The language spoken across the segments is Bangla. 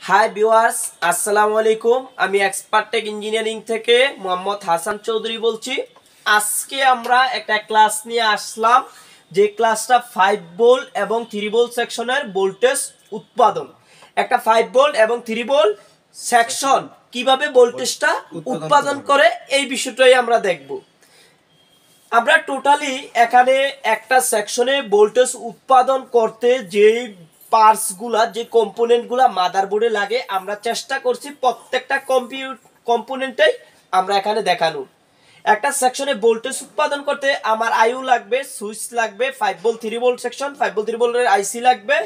হাই ভিউয়ার্স, আসসালামু আলাইকুম। আমি এক্সপার্ট টেক ইঞ্জিনিয়ারিং থেকে মোহাম্মদ হাসান চৌধুরী বলছি। আজকে আমরা একটা ক্লাস নিয়ে আসলাম, যে ক্লাসটা 5 ভোল্ট এবং 3 ভোল্ট সেকশনের ভোল্টেজ উৎপাদন। একটা 5 ভোল্ট এবং 3 ভোল্ট সেকশন কিভাবে ভোল্টেজটা উৎপাদন করে এই বিষয়টাই আমরা দেখব। আমরা টোটালি এখানে একটা সেকশনে ভোল্টেজ উৎপাদন করতে যে পার্টসগুলা, যে কম্পোনেন্টগুলা মাদারবোর্ডে লাগে, আমরা চেষ্টা করছি প্রত্যেকটা কম্পোনেন্টেই আমরা এখানে দেখানো। একটা সেকশনে ভোল্টেজ উৎপাদন করতে আমার আইউ লাগবে, সুইচ লাগবে, 5 ভোল্ট 3 ভোল্ট সেকশন, 5 ভোল্ট 3 ভোল্টের আইসি লাগবে,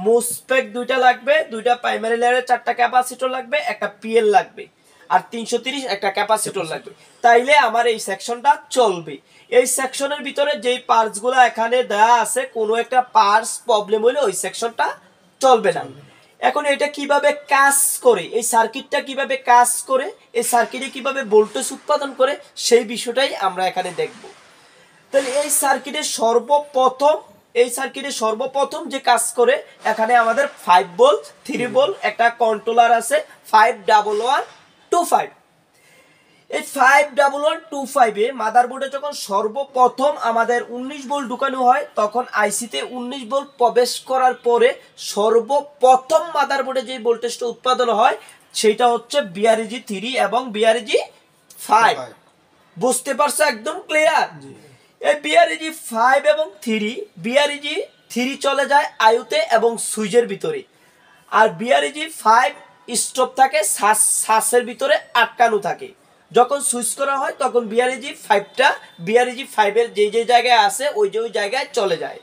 মোসফেট দুইটা লাগবে, দুইটা প্রাইমারি লেয়ারের 4টা ক্যাপাসিটর লাগবে, একটা পিএল লাগবে, আর 330 একটা ক্যাপাসিটর লাগবে। তাইলে আমার এই সেকশনটা চলবে। এই সেকশনের ভিতরে যেই পার্টসগুলো এখানে দেয়া আছে, কোনো একটা পার্টস প্রবলেম হলে ওই সেকশনটা চলবে না। এখন এটা কিভাবে কাজ করে, এই সার্কিটটা কিভাবে কাজ করে, এই সার্কিটে কিভাবে ভোল্টেজ উৎপাদন করে, সেই বিষয়টাই আমরা এখানে দেখব। তাহলে এই সার্কিটে সর্বপ্রথম যে কাজ করে, এখানে আমাদের 5 ভোল্ট 3 ভোল্ট একটা কন্ট্রোলার আছে 51125। এই 51125 এ মাদারবোর্ডে যখন সর্বপ্রথম আমাদের 19 ভোল্ট ঢুকানো হয়, তখন আইসিতে 19 ভোল্ট প্রবেশ করার পরে সর্বপ্রথম মাদারবোর্ডে যে ভোল্টেজটা উৎপাদন হয় সেটা হচ্ছে বিআরইজি 3 এবং বিআরইজি 5। বুঝতে পারছো? একদম ক্লিয়ার। এই বিআরইজি 5 এবং 3, বিআরইজি 3 চলে যায় আয়ুতে এবং সুইচের ভিতরে, আর বিআরইজি 5 স্টপ থাকে সাসের ভিতরে আটকানো থাকে। যখন সুইচ করা হয় তখন বিআরইজি 5টা বিআরইজি 5 এর যে জায়গায় আছে ওই জায়গায় চলে যায়,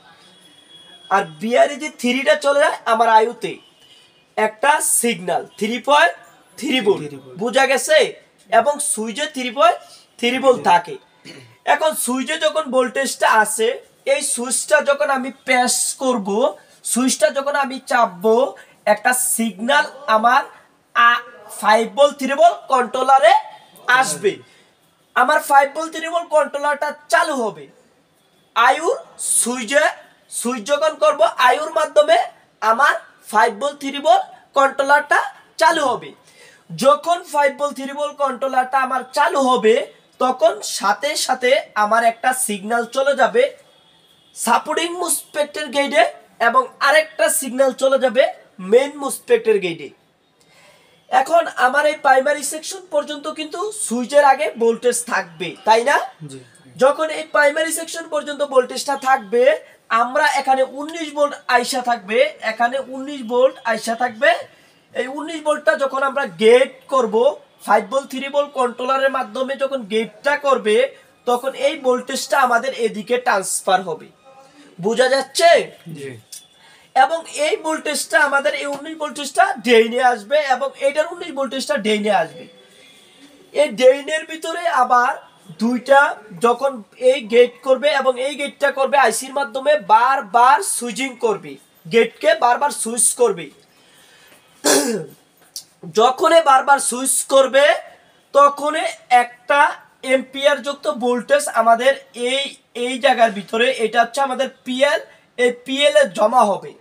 আর বিআরইজি 3টা চলে যায় আমার আয়ুতে একটা সিগন্যাল 3.3 ভোল্ট। বোঝা গেছে? এবং সুইচে 3.3 ভোল্ট থাকে। এখন সুইচে যখন ভোল্টেজটা আসে, এই সুইচটা যখন আমি প্রেস করব, সুইচটা যখন আমি চাপবো, একটা সিগন্যাল আমার 5 ভোল্ট 3 ভোল্ট কন্ট্রোলারে আসবে। আমার 5 ভোল্ট 3 ভোল্ট কন্ট্রোলারটা চালু হবে আয়ুর সুইচ যখন করব, আয়ুর মাধ্যমে আমার 5 ভোল্ট 3 ভোল্ট কন্ট্রোলারটা চালু হবে। যখন 5 ভোল্ট 3 ভোল্ট কন্ট্রোলারটা আমার চালু হবে, তখন সাথে সাথে আমার একটা সিগন্যাল চলে যাবে সাপোর্টিং মুসফেটের গেটে, এবং আরেকটা সিগন্যাল চলে যাবে মেইন মুসফেটের গেটে। এখন আমার এই প্রাইমারি সেকশন পর্যন্ত কিন্তু সুইচের আগে ভোল্টেজ থাকবে, তাই না? যখন এই প্রাইমারি সেকশন পর্যন্ত ভোল্টেজটা থাকবে, আমরা এখানে 19 ভোল্ট আইসা থাকবে, এখানে 19 ভোল্ট আইসা থাকবে। এই 19 ভোল্টটা যখন আমরা গেট করব, 5 ভোল্ট 3 ভোল্ট কন্ট্রোলারের মাধ্যমে যখন গেটটা করবে, তখন এই ভোল্টেজটা আমাদের এদিকে ট্রান্সফার হবে। বোঝা যাচ্ছে? এবং এই ভোল্টেজটা আমাদের এই 19 ভোল্টেজটা ড্রেইনে আসবে, এবং এটার 19 ভোল্টেজটা ড্রেইনে আসবে। এই ড্রেইনের ভিতরে আবার দুইটা যখন এই গেট করবে, এবং এই গেটটা করবে আইসির মাধ্যমে বারবার সুইচিং করবে, গেটকে বারবার সুইচ করবে। যখনই বারবার সুইচ করবে, তখনই একটা এম্পিয়ার যুক্ত ভোল্টেজ আমাদের এই জায়গার ভিতরে, এটা হচ্ছে আমাদের পিএল, এই পিএল এ জমা হবে।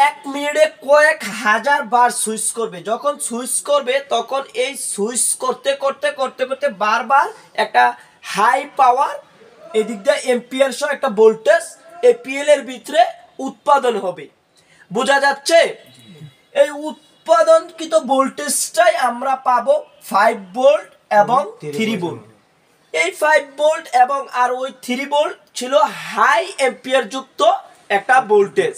এক মিনিটে কয়েক হাজার বার সুইচ করবে। যখন সুইচ করবে, তখন এই সুইচ করতে করতে করতে করতে বারবার একটা হাই পাওয়ার এদিক দিয়ে এম্পিয়ার সহ একটা ভোল্টেজ এই পিএল এর ভিতরে উৎপাদন হবে। বোঝা যাচ্ছে? এই উৎপাদনকৃত ভোল্টেজটাই আমরা পাবো 5 ভোল্ট এবং 3 ভোল্ট। এই 5 ভোল্ট এবং আর ওই 3 ভোল্ট ছিল হাই এম্পিয়ার যুক্ত একটা ভোল্টেজ।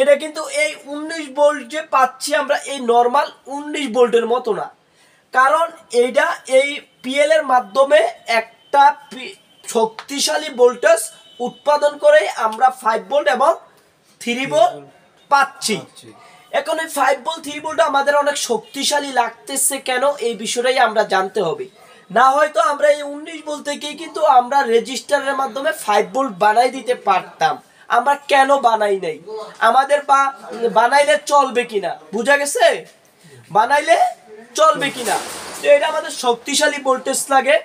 এটা কিন্তু এই 19 ভোল্ট যে পাচ্ছি আমরা, এই নর্মাল 19 ভোল্টের মতো না, কারণ এইটা এই পিএল এর মাধ্যমে একটা শক্তিশালী ভোল্টেজ উৎপাদন করে আমরা 5 ভোল্ট এবং 3 ভোল্ট পাচ্ছি। এখন এই 5 ভোল্ট 3 ভোল্ট আমাদের অনেক শক্তিশালী লাগতেছে কেন, এই বিষয়টাই আমরা জানতে হবে। না হয়তো আমরা এই 19 ভোল্ট থেকেই কিন্তু আমরা রেজিস্টারের মাধ্যমে 5 ভোল্ট বানাই দিতে পারতাম। আমরা কেন বানাই নাই? আমাদের বানাইলে চলবে কিনা? বুঝা গেছে? বানাইলে চলবে কিনা। তো এটা আমাদের শক্তিশালী ভোল্টেজ লাগে,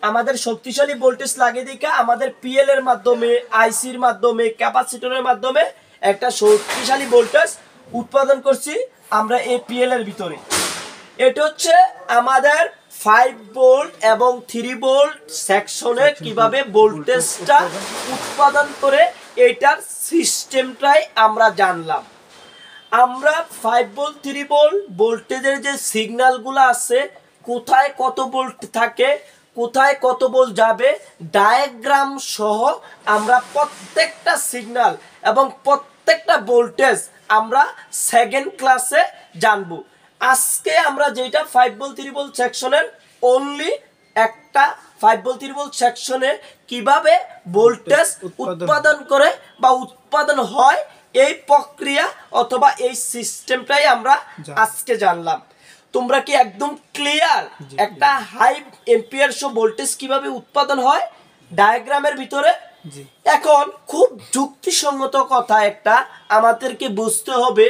আমাদের শক্তিশালী ভোল্টেজ লাগে দেখে আমাদের পিএল এর মাধ্যমে, আইসির মাধ্যমে, ক্যাপাসিটরের মাধ্যমে একটা শক্তিশালী ভোল্টেজ উৎপাদন করছি আমরা এপিএল এর ভিতরে। এটা হচ্ছে আমাদের 5 ভোল্ট এবং 3 ভোল্ট সেকশনে কিভাবে ভোল্টেজটা উৎপাদন করে এটার সিস্টেমটাই আমরা জানলাম। আমরা 5 ভোল্ট 3 ভোল্ট ভোল্টেজের যে সিগন্যালগুলো আছে, কোথায় কত ভোল্ট থাকে, কোথায় কত ভোল্ট যাবে, ডায়াগ্রাম সহ আমরা প্রত্যেকটা সিগন্যাল এবং প্রত্যেকটা ভোল্টেজ আমরা সেকেন্ড ক্লাসে জানবো। আজকে আমরা যেটা 5 ভোল্ট 3 ভোল্ট সেকশনের অনলি একটা 5 ভোল্ট 3 ভোল্ট সেকশনে কিভাবে ভোল্টেজ উৎপাদন করে বা উৎপাদন হয় এই প্রক্রিয়া অথবা এই সিস্টেমটাই আমরা আজকে জানলাম। তোমরা কি একদম ক্লিয়ার একটা হাই এম্পিয়ার শো ভোল্টেজ কিভাবে উৎপাদন হয় ডায়াগ্রামের ভিতরে? এখন খুব যুক্তিসঙ্গত কথা একটা আমাদেরকে বুঝতে হবে,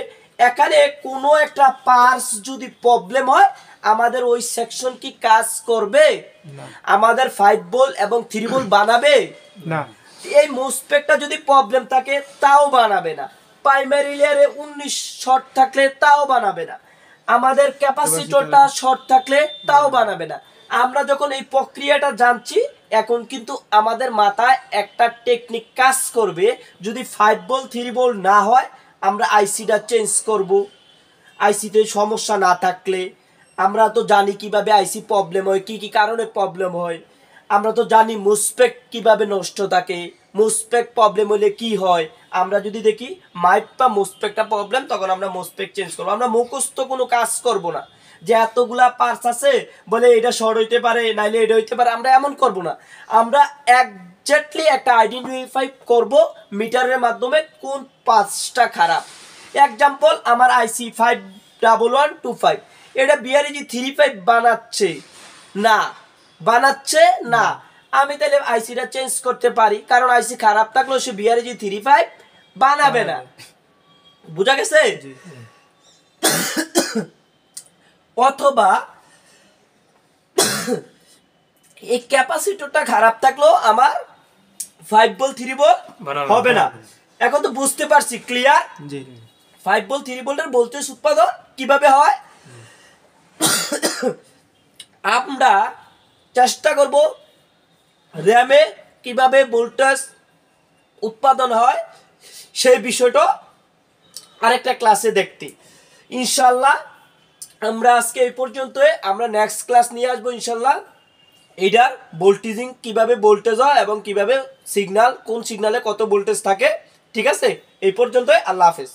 এখানে কোনো একটা পার্টস যদি প্রবলেম হয় আমাদের ওই সেকশন কি কাজ করবে? আমাদের 5 ভোল্ট এবং 3 ভোল্ট বানাবে না। এই মোসপেকটা যদি প্রবলেম থাকে তাও বানাবে না। প্রাইমারি লেয়ারে 19 শর্ট থাকলে তাও বানাবে না। আমাদের ক্যাপাসিটরটা শর্ট থাকলে তাও বানাবে না। আমরা যখন এই প্রক্রিয়াটা জানছি, এখন কিন্তু আমাদের মাথায় একটা টেকনিক কাজ করবে। যদি 5 ভোল্ট 3 ভোল্ট না হয় আমরা আইসিটা চেঞ্জ করব। আইসিতে সমস্যা না থাকলে আমরা তো জানি কিভাবে আইসি প্রবলেম হয়, কি কি কারণে প্রবলেম হয়। আমরা তো জানি মোসপেক কিভাবে নষ্ট থাকে, মোসপেক প্রবলেম হলে কি হয়। আমরা যদি দেখি মাইপ বা মোসপেকটা প্রবলেম, তখন আমরা মোসপেক চেঞ্জ করবো। আমরা মুখস্থ কোনো কাজ করব না যে এতগুলা পার্টস আছে বলে এটা শর্ট হইতে পারে নাইলে এটা হইতে পারে, আমরা এমন করব না। আমরা একজাক্টলি একটা আইডেন্টিফাই করব মিটারের মাধ্যমে কোন পার্টসটা খারাপ। এক্সাম্পল, আমার আইসি 51125 এটা বিআরইজি 35 বানাচ্ছে না, আমি তাহলে আইসিটা চেঞ্জ করতে পারি, কারণ আইসি খারাপ থাকলেও সে বিআরইজি 35 বানাবে না। বুঝা গেছে? অথবা এই ক্যাপাসিটরটা খারাপ থাকলেও আমার 5 ভোল্ট 3 ভোল্ট হবে না। এখন তো বুঝতে পারছি, ক্লিয়ার? 5 ভোল্ট 3 ভোল্টের ভোল্টেজ উৎপাদন কিভাবে হয় আমরা চেষ্টা করব র্যামে কিভাবে ভোল্টেজ উৎপাদন হয় সেই বিষয়টা আরেকটা ক্লাসে দেখতে। ইনশাল্লাহ আমরা আজকে এই পর্যন্তই। আমরা নেক্সট ক্লাস নিয়ে আসবো ইনশাল্লাহ। এইটার ভোল্টেজিং কিভাবে ভোল্টেজ হয় এবং কিভাবে সিগন্যাল, কোন সিগন্যালে কত ভোল্টেজ থাকে। ঠিক আছে, এই পর্যন্তই। আল্লাহ হাফেজ।